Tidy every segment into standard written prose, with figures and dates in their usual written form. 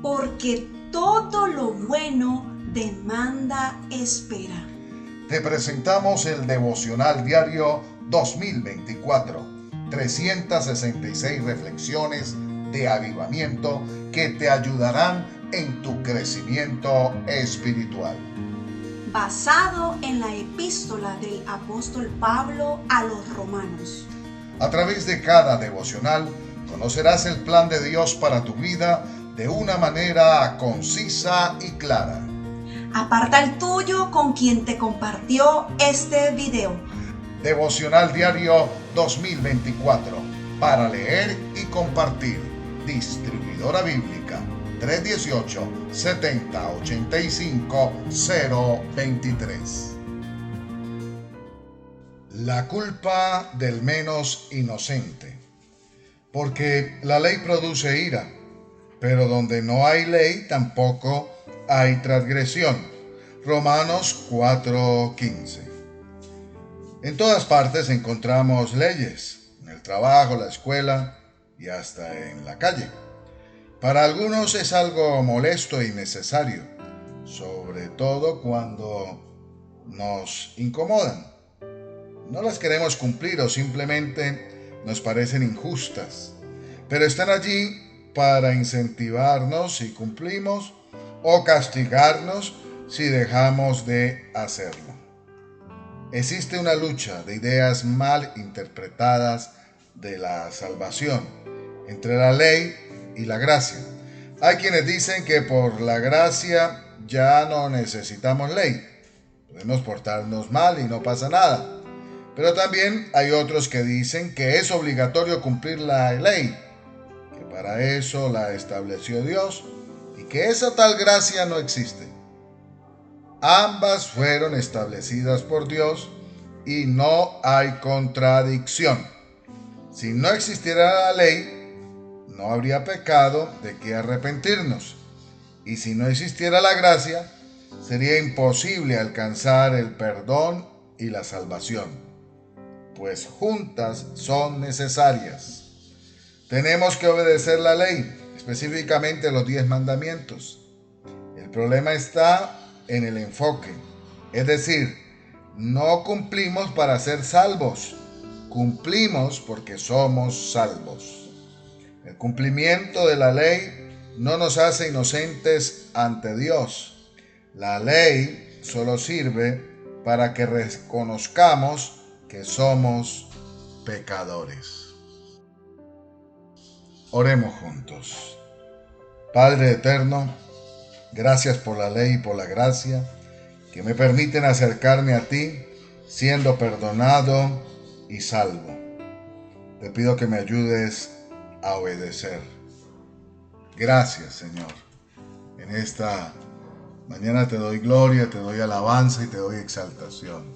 porque todo lo bueno demanda espera. Te presentamos el Devocional Diario 2024, 366 reflexiones de avivamiento que te ayudarán en tu crecimiento espiritual. Basado en la epístola del apóstol Pablo a los romanos. A través de cada devocional conocerás el plan de Dios para tu vida de una manera concisa y clara. Aparta el tuyo con quien te compartió este video. Devocional Diario 2024, para leer y compartir. Distribuidora Bíblica 318-7085-023. La culpa del menos inocente. Porque la ley produce ira, pero donde no hay ley tampoco hay transgresión. Romanos 4:15. En todas partes encontramos leyes, en el trabajo, la escuela y hasta en la calle. Para algunos es algo molesto y necesario, sobre todo cuando nos incomodan. No las queremos cumplir o simplemente nos parecen injustas, pero están allí para incentivarnos si cumplimos o castigarnos si dejamos de hacerlo. Existe una lucha de ideas mal interpretadas de la salvación entre la ley y la gracia. Hay quienes dicen que por la gracia ya no necesitamos ley, podemos portarnos mal y no pasa nada. Pero también hay otros que dicen que es obligatorio cumplir la ley, que para eso la estableció Dios y que esa tal gracia no existe. Ambas fueron establecidas por Dios y no hay contradicción. Si no existiera la ley, no habría pecado de que arrepentirnos. Y si no existiera la gracia, sería imposible alcanzar el perdón y la salvación, pues juntas son necesarias. Tenemos que obedecer la ley, específicamente los 10 mandamientos. El problema está en el enfoque, es decir, no cumplimos para ser salvos, cumplimos porque somos salvos. El cumplimiento de la ley no nos hace inocentes ante Dios. La ley solo sirve para que reconozcamos que somos pecadores. Oremos juntos. Padre eterno, gracias por la ley y por la gracia que me permiten acercarme a ti siendo perdonado y salvo. Te pido que me ayudes a obedecer. Gracias, Señor. En esta mañana te doy gloria, te doy alabanza y te doy exaltación.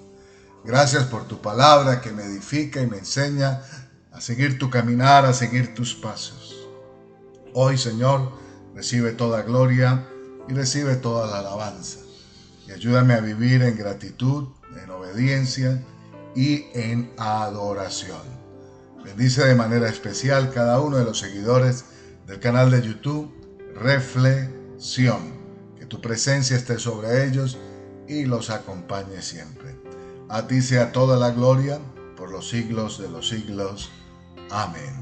Gracias por tu palabra que me edifica y me enseña a seguir tu caminar, a seguir tus pasos. Hoy, Señor, recibe toda gloria y recibe toda la alabanza. Y ayúdame a vivir en gratitud, en obediencia y en adoración. Bendice de manera especial cada uno de los seguidores del canal de YouTube Reflexión. Que tu presencia esté sobre ellos y los acompañe siempre. A ti sea toda la gloria por los siglos de los siglos. Amén.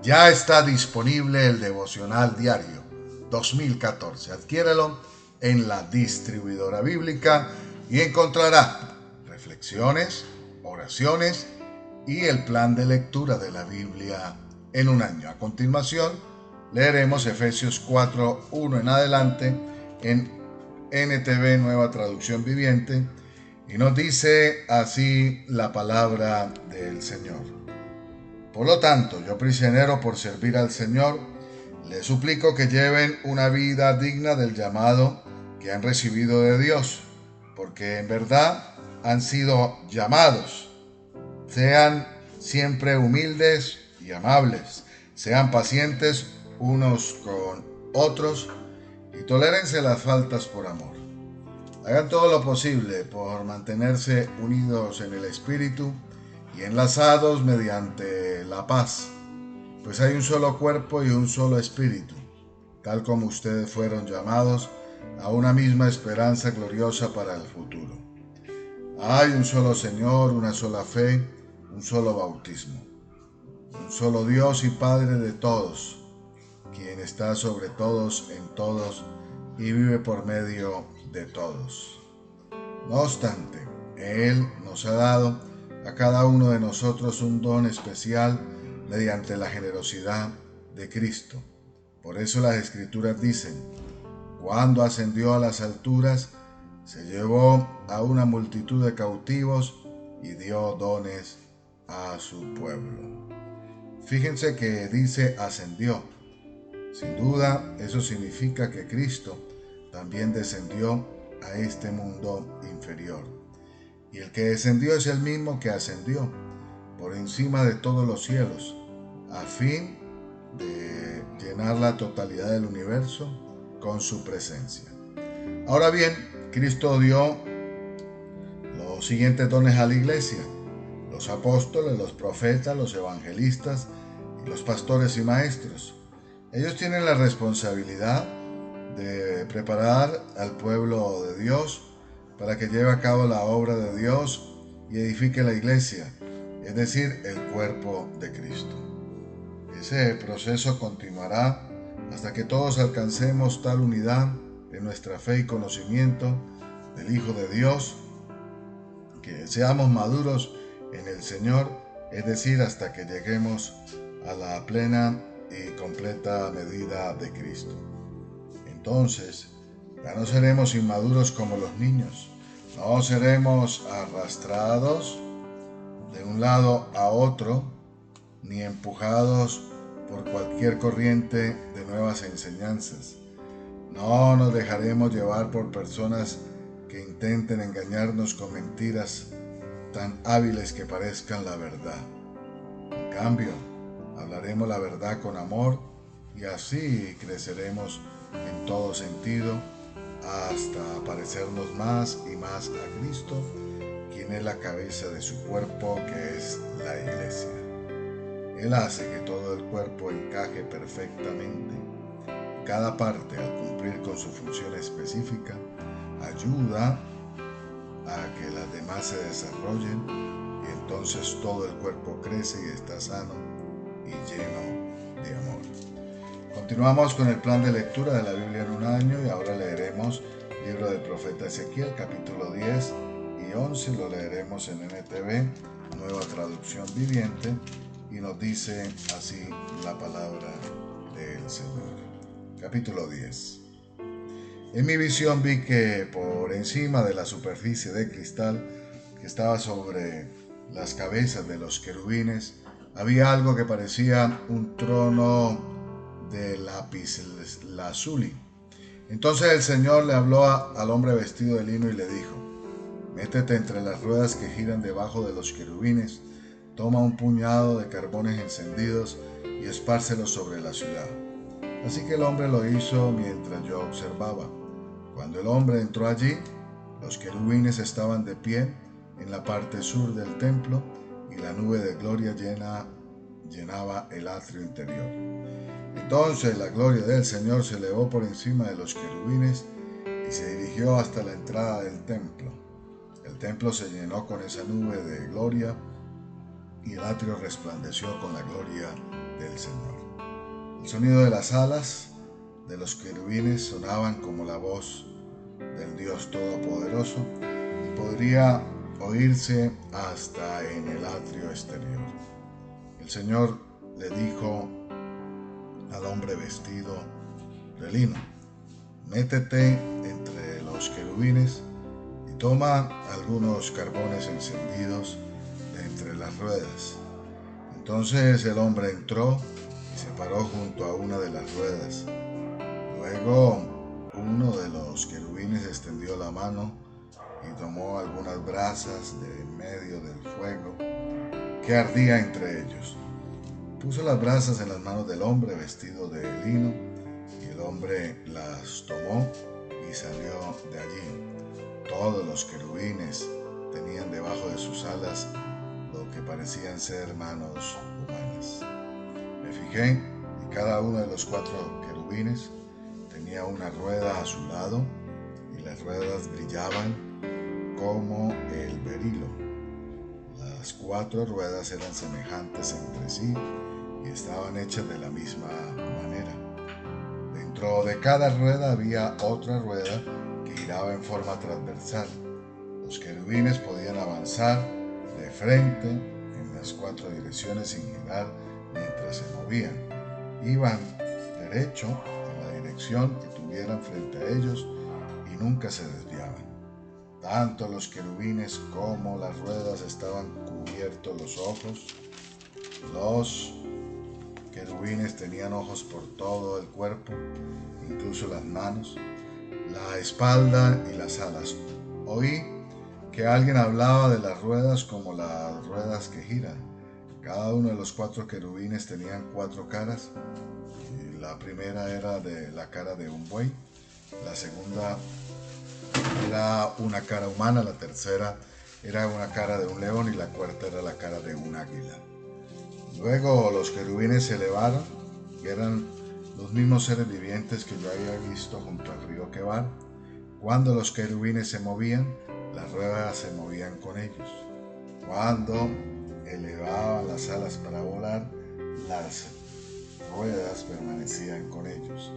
Ya está disponible el Devocional Diario 2014. Adquiérelo en la Distribuidora Bíblica y encontrará reflexiones, oraciones y el plan de lectura de la Biblia en un año. A continuación, leeremos Efesios 4:1 en adelante en NTV, Nueva Traducción Viviente, y nos dice así la palabra del Señor. Por lo tanto, yo prisionero por servir al Señor, les suplico que lleven una vida digna del llamado que han recibido de Dios, porque en verdad han sido llamados. Sean siempre humildes y amables, sean pacientes unos con otros y tolérense las faltas por amor. Hagan todo lo posible por mantenerse unidos en el Espíritu y enlazados mediante la paz. Pues hay un solo cuerpo y un solo espíritu, tal como ustedes fueron llamados a una misma esperanza gloriosa para el futuro. Hay un solo Señor, una sola fe, un solo bautismo, un solo Dios y Padre de todos, quien está sobre todos, en todos y vive por medio de todos. No obstante, Él nos ha dado a cada uno de nosotros un don especial mediante la generosidad de Cristo. Por eso las Escrituras dicen: cuando ascendió a las alturas, se llevó a una multitud de cautivos y dio dones a su pueblo. Fíjense que dice ascendió. Sin duda, eso significa que Cristo también descendió a este mundo inferior. Y el que descendió es el mismo que ascendió por encima de todos los cielos, a fin de llenar la totalidad del universo con su presencia. Ahora bien, Cristo dio los siguientes dones a la iglesia: los apóstoles, los profetas, los evangelistas y los pastores y maestros. Ellos tienen la responsabilidad de preparar al pueblo de Dios para que lleve a cabo la obra de Dios y edifique la iglesia, es decir, el cuerpo de Cristo. Ese proceso continuará hasta que todos alcancemos tal unidad en nuestra fe y conocimiento del Hijo de Dios, que seamos maduros en el Señor, es decir, hasta que lleguemos a la plena y completa medida de Cristo. Entonces, ya no seremos inmaduros como los niños, no seremos arrastrados de un lado a otro, ni empujados por cualquier corriente de nuevas enseñanzas. No nos dejaremos llevar por personas que intenten engañarnos con mentiras tan hábiles que parezcan la verdad. En cambio, hablaremos la verdad con amor y así creceremos en todo sentido hasta parecernos más y más a Cristo, quien es la cabeza de su cuerpo, que es la iglesia. Él hace que todo el cuerpo encaje perfectamente. Cada parte, al cumplir con su función específica, ayuda a que las demás se desarrollen, y entonces todo el cuerpo crece y está sano y lleno de amor. Continuamos con el plan de lectura de la Biblia en un año, y ahora leeremos el libro del profeta Ezequiel, capítulo 10 y 11. Lo leeremos en NTV, Nueva Traducción Viviente, y nos dice así la palabra del Señor. Capítulo 10. En mi visión vi que por encima de la superficie de cristal que estaba sobre las cabezas de los querubines había algo que parecía un trono de lapislázuli. Entonces el Señor le habló al hombre vestido de lino y le dijo: métete entre las ruedas que giran debajo de los querubines, toma un puñado de carbones encendidos y espárcelos sobre la ciudad. Así que el hombre lo hizo mientras yo observaba. Cuando el hombre entró allí, los querubines estaban de pie en la parte sur del templo, y la nube de gloria llenaba el atrio interior. Entonces la gloria del Señor se elevó por encima de los querubines y se dirigió hasta la entrada del templo. El templo se llenó con esa nube de gloria y el atrio resplandeció con la gloria del Señor. El sonido de las alas de los querubines sonaban como la voz del Dios Todopoderoso y podría oírse hasta en el atrio exterior. El Señor le dijo al hombre vestido de lino: métete entre los querubines y toma algunos carbones encendidos de entre las ruedas. Entonces el hombre entró y se paró junto a una de las ruedas. Luego uno de los querubines extendió la mano y tomó algunas brasas de en medio del fuego que ardía entre ellos. Puso las brasas en las manos del hombre vestido de lino, y el hombre las tomó y salió de allí. Todos los querubines tenían debajo de sus alas lo que parecían ser manos humanas. Me fijé fijé y cada uno de los 4 querubines tenía una rueda a su lado y las ruedas brillaban como el berilo. Las 4 ruedas eran semejantes entre sí y estaban hechas de la misma manera. Dentro de cada rueda había otra rueda que giraba en forma transversal. Los querubines podían avanzar de frente en las 4 direcciones sin girar mientras se movían. Iban derecho en la dirección que tuvieran frente a ellos y nunca se desviaban. Tanto los querubines como las ruedas estaban cubiertos los ojos. Los querubines tenían ojos por todo el cuerpo, incluso las manos, la espalda y las alas. Oí que alguien hablaba de las ruedas como las ruedas que giran. Cada uno de los 4 querubines tenían 4 caras. Y la primera era de la cara de un buey, la segunda era una cara humana, la tercera era una cara de un león y la cuarta era la cara de un águila. Luego los querubines se elevaron y eran los mismos seres vivientes que yo había visto junto al río Quebar. Cuando los querubines se movían, las ruedas se movían con ellos. Cuando elevaban las alas para volar, las ruedas permanecían con ellos.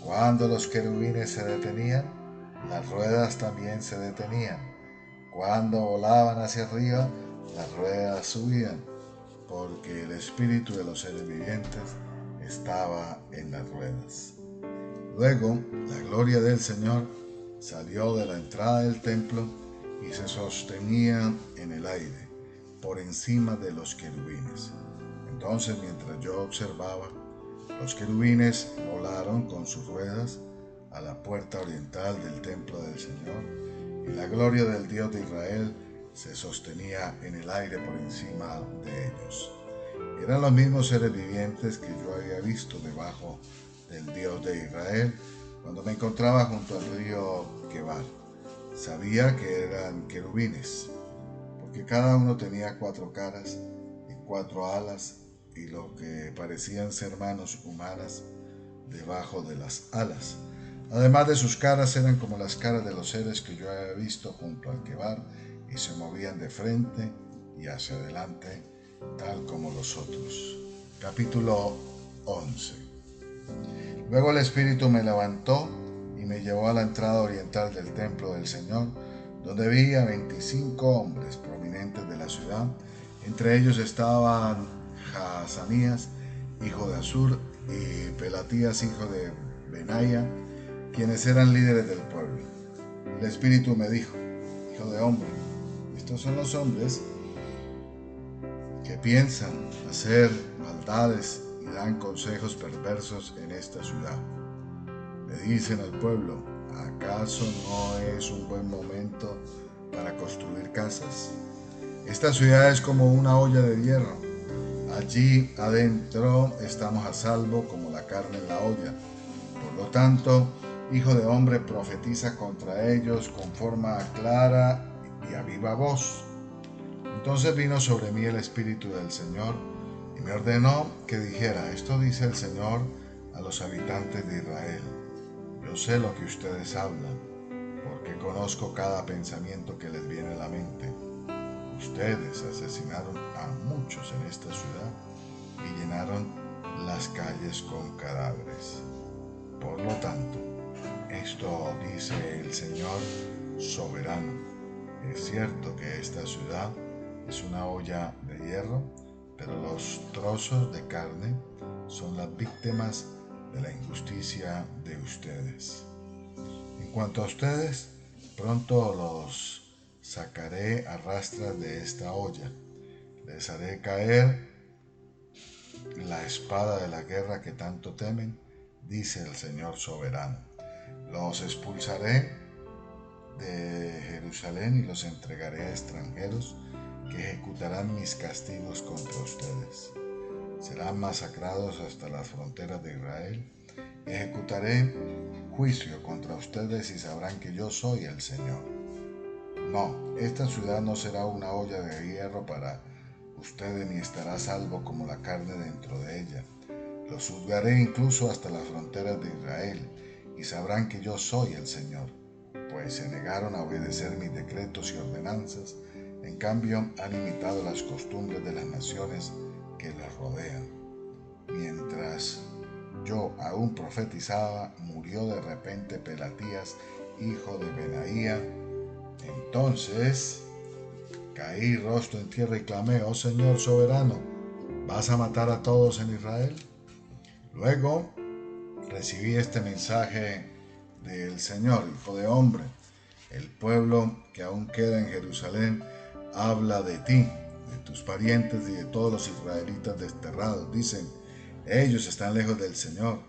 Cuando los querubines se detenían, las ruedas también se detenían. Cuando volaban hacia arriba, las ruedas subían, porque el espíritu de los seres vivientes estaba en las ruedas. Luego, la gloria del Señor salió de la entrada del templo y se sostenía en el aire, por encima de los querubines. Entonces, mientras yo observaba, los querubines volaron con sus ruedas a la puerta oriental del templo del Señor, y la gloria del Dios de Israel se sostenía en el aire por encima de ellos. Eran los mismos seres vivientes que yo había visto debajo del Dios de Israel cuando me encontraba junto al río Quebar. Sabía que eran querubines, porque cada uno tenía 4 caras y 4 alas y lo que parecían ser manos humanas debajo de las alas. Además de sus caras eran como las caras de los seres que yo había visto junto al Quebar y se movían de frente y hacia adelante tal como los otros. Capítulo 11. Luego el Espíritu me levantó y me llevó a la entrada oriental del templo del Señor, donde vi a 25 hombres prominentes de la ciudad. Entre ellos estaban Jasanías, hijo de Azur, y Pelatías, hijo de Benaya, quienes eran líderes del pueblo. El Espíritu me dijo: hijo de hombre, estos son los hombres que piensan hacer maldades y dan consejos perversos en esta ciudad. Le dicen al pueblo: ¿acaso no es un buen momento para construir casas? Esta ciudad es como una olla de hierro. Allí adentro estamos a salvo como la carne en la olla. Por lo tanto, hijo de hombre, profetiza contra ellos con forma clara y a viva voz. Entonces vino sobre mí el Espíritu del Señor y me ordenó que dijera: esto dice el Señor a los habitantes de Israel: yo sé lo que ustedes hablan, porque conozco cada pensamiento que les viene a la mente. Ustedes asesinaron a muchos en esta ciudad y llenaron las calles con cadáveres. Por lo tanto, esto dice el Señor soberano: es cierto que esta ciudad es una olla de hierro, pero los trozos de carne son las víctimas de la injusticia de ustedes. En cuanto a ustedes, pronto los sacaré a rastras de esta olla. Les haré caer la espada de la guerra que tanto temen, dice el Señor soberano. Los expulsaré de Jerusalén y los entregaré a extranjeros que ejecutarán mis castigos contra ustedes. Serán masacrados hasta las fronteras de Israel. Ejecutaré juicio contra ustedes y sabrán que yo soy el Señor. No, esta ciudad no será una olla de hierro para ustedes, ni estará a salvo como la carne dentro de ella. Los juzgaré incluso hasta las fronteras de Israel, y sabrán que yo soy el Señor, pues se negaron a obedecer mis decretos y ordenanzas. En cambio, han imitado las costumbres de las naciones que les rodean. Mientras yo aún profetizaba, murió de repente Pelatías, hijo de Benaía. Entonces caí rostro en tierra y clamé: oh Señor soberano, ¿vas a matar a todos en Israel? Luego recibí este mensaje del Señor: hijo de hombre, el pueblo que aún queda en Jerusalén habla de ti, de tus parientes y de todos los israelitas desterrados. Dicen: ellos están lejos del Señor,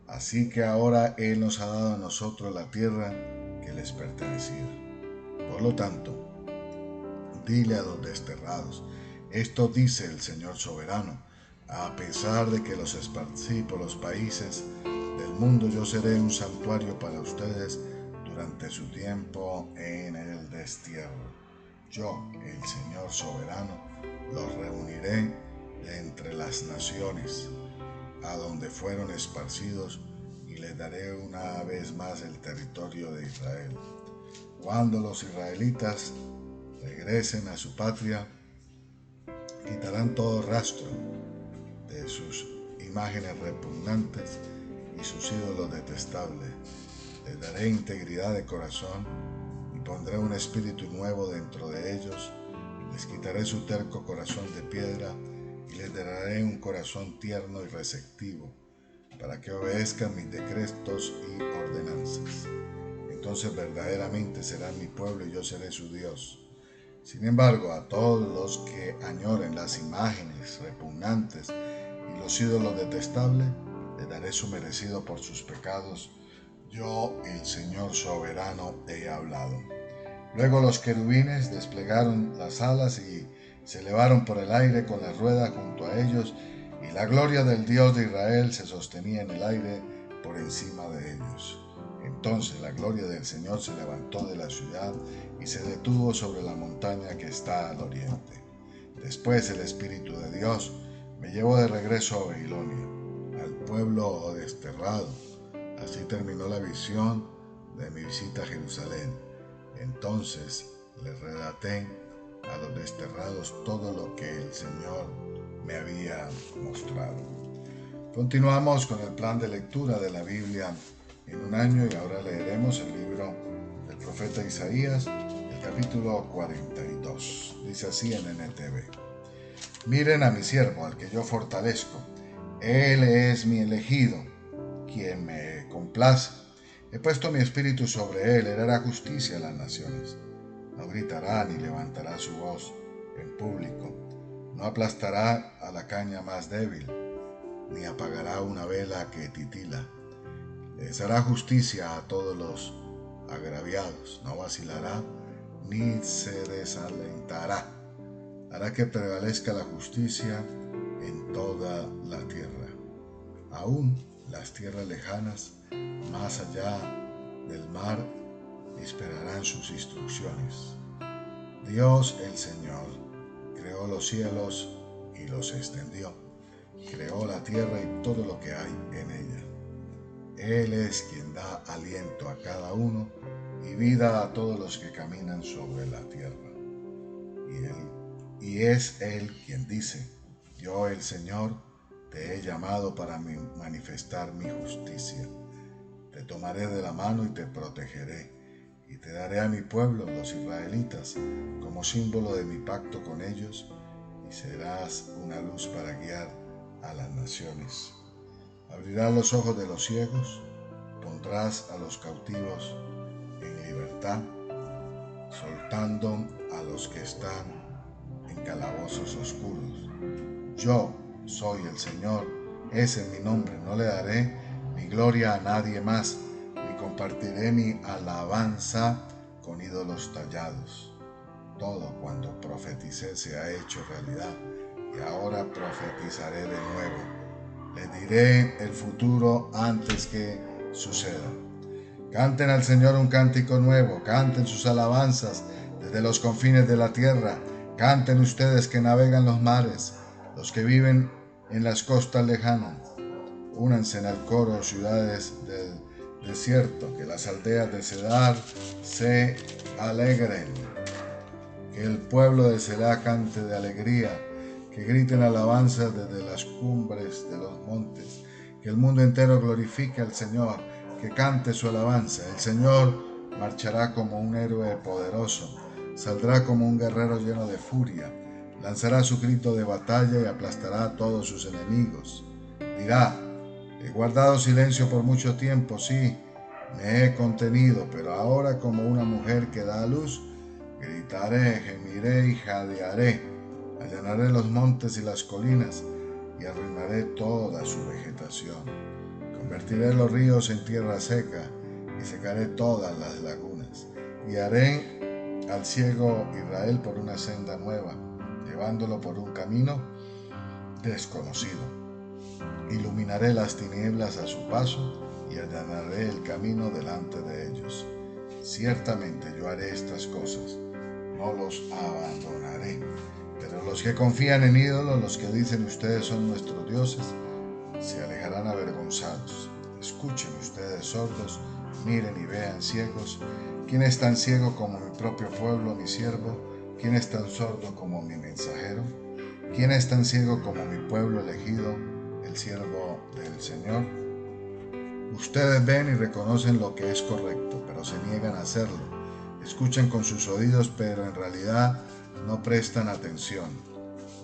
así que ahora Él nos ha dado a nosotros la tierra que les pertenecía. Por lo tanto, dile a los desterrados: esto dice el Señor soberano: a pesar de que los esparcí por los países del mundo, yo seré un santuario para ustedes durante su tiempo en el destierro. Yo, el Señor soberano, los reuniré de entre las naciones a donde fueron esparcidos y les daré una vez más el territorio de Israel. Cuando los israelitas regresen a su patria, quitarán todo rastro de sus imágenes repugnantes y sus ídolos detestables. Les daré integridad de corazón y pondré un espíritu nuevo dentro de ellos. Les quitaré su terco corazón de piedra y les daré un corazón tierno y receptivo, para que obedezcan mis decretos y ordenanzas. Entonces verdaderamente serán mi pueblo y yo seré su Dios. Sin embargo, a todos los que añoren las imágenes repugnantes y los ídolos detestables, les daré su merecido por sus pecados. Yo, el Señor soberano, he hablado. Luego los querubines desplegaron las alas y se elevaron por el aire con las ruedas junto a ellos, y la gloria del Dios de Israel se sostenía en el aire por encima de ellos. Entonces la gloria del Señor se levantó de la ciudad y se detuvo sobre la montaña que está al oriente. Después el Espíritu de Dios me llevó de regreso a Babilonia, al pueblo desterrado. Así terminó la visión de mi visita a Jerusalén. Entonces les relaté a los desterrados todo lo que el Señor me había mostrado. Continuamos con el plan de lectura de la Biblia en un año, y ahora leeremos el libro del profeta Isaías, el capítulo 42. Dice así en NTV: miren a mi siervo, al que yo fortalezco. Él es mi elegido, quien me complace. He puesto mi espíritu sobre él, él hará justicia a las naciones. No gritará ni levantará su voz en público. No aplastará a la caña más débil, ni apagará una vela que titila. Les hará justicia a todos los agraviados. No vacilará ni se desalentará. Hará que prevalezca la justicia en toda la tierra. Aún las tierras lejanas, más allá del mar, esperarán sus instrucciones. Dios el Señor creó los cielos y los extendió. Creó la tierra y todo lo que hay en ella. Él es quien da aliento a cada uno y vida a todos los que caminan sobre la tierra. Y es Él quien dice: yo, el Señor, te he llamado para manifestar mi justicia. Te tomaré de la mano y te protegeré, y te daré a mi pueblo, los israelitas, como símbolo de mi pacto con ellos, y serás una luz para guiar a las naciones. Abrirás los ojos de los ciegos, pondrás a los cautivos en libertad, soltando a los que están en calabozos oscuros. Yo soy el Señor, ese es mi nombre. No le daré mi gloria a nadie más, ni compartiré mi alabanza con ídolos tallados. Todo cuando profeticé se ha hecho realidad, y ahora profetizaré de nuevo. Les diré el futuro antes que suceda. Canten al Señor un cántico nuevo, canten sus alabanzas desde los confines de la tierra. Canten ustedes que navegan los mares, los que viven en las costas lejanas. Únanse en el coro, ciudades del desierto, que las aldeas de Cedar se alegren. Que el pueblo de Selá cante de alegría, que griten alabanzas desde las cumbres de los montes. Que el mundo entero glorifique al Señor, que cante su alabanza. El Señor marchará como un héroe poderoso, saldrá como un guerrero lleno de furia, lanzará su grito de batalla y aplastará a todos sus enemigos. Dirá: he guardado silencio por mucho tiempo, sí, me he contenido, pero ahora, como una mujer que da a luz, gritaré, gemiré y jadearé, allanaré los montes y las colinas y arruinaré toda su vegetación. Convertiré los ríos en tierra seca y secaré todas las lagunas. Guiaré al ciego Israel por una senda nueva, llevándolo por un camino desconocido. Iluminaré las tinieblas a su paso y allanaré el camino delante de ellos. Ciertamente yo haré estas cosas, no los abandonaré. Pero los que confían en ídolos, los que dicen ustedes son nuestros dioses, se alejarán avergonzados. Escuchen ustedes sordos, miren y vean ciegos. ¿Quién es tan ciego como mi propio pueblo, mi siervo? ¿Quién es tan sordo como mi mensajero? ¿Quién es tan ciego como mi pueblo elegido, el siervo del Señor? Ustedes ven y reconocen lo que es correcto, pero se niegan a hacerlo. Escuchan con sus oídos, pero en realidad no prestan atención.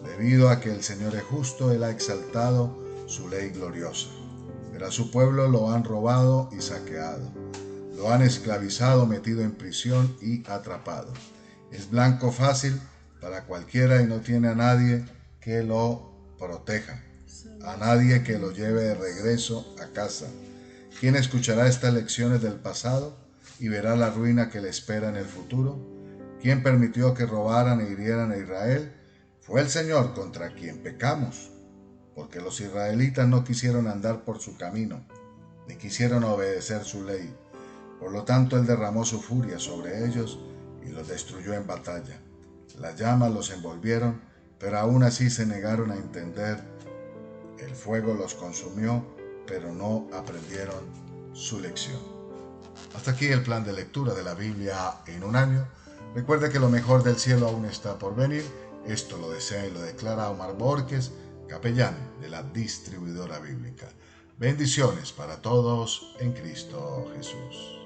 Debido a que el Señor es justo, Él ha exaltado su ley gloriosa. Pero a su pueblo lo han robado y saqueado. Lo han esclavizado, metido en prisión y atrapado. Es blanco fácil para cualquiera y no tiene a nadie que lo proteja, a nadie que lo lleve de regreso a casa. ¿Quién escuchará estas lecciones del pasado y verá la ruina que le espera en el futuro? ¿Quién permitió que robaran e hirieran a Israel? Fue el Señor, contra quien pecamos, porque los israelitas no quisieron andar por su camino, ni quisieron obedecer su ley. Por lo tanto, Él derramó su furia sobre ellos y los destruyó en batalla. Las llamas los envolvieron, pero aún así se negaron a entender. El fuego los consumió, pero no aprendieron su lección. Hasta aquí el plan de lectura de la Biblia en un año. Recuerde que lo mejor del cielo aún está por venir. Esto lo desea y lo declara Omar Borges, capellán de la Distribuidora Bíblica. Bendiciones para todos en Cristo Jesús.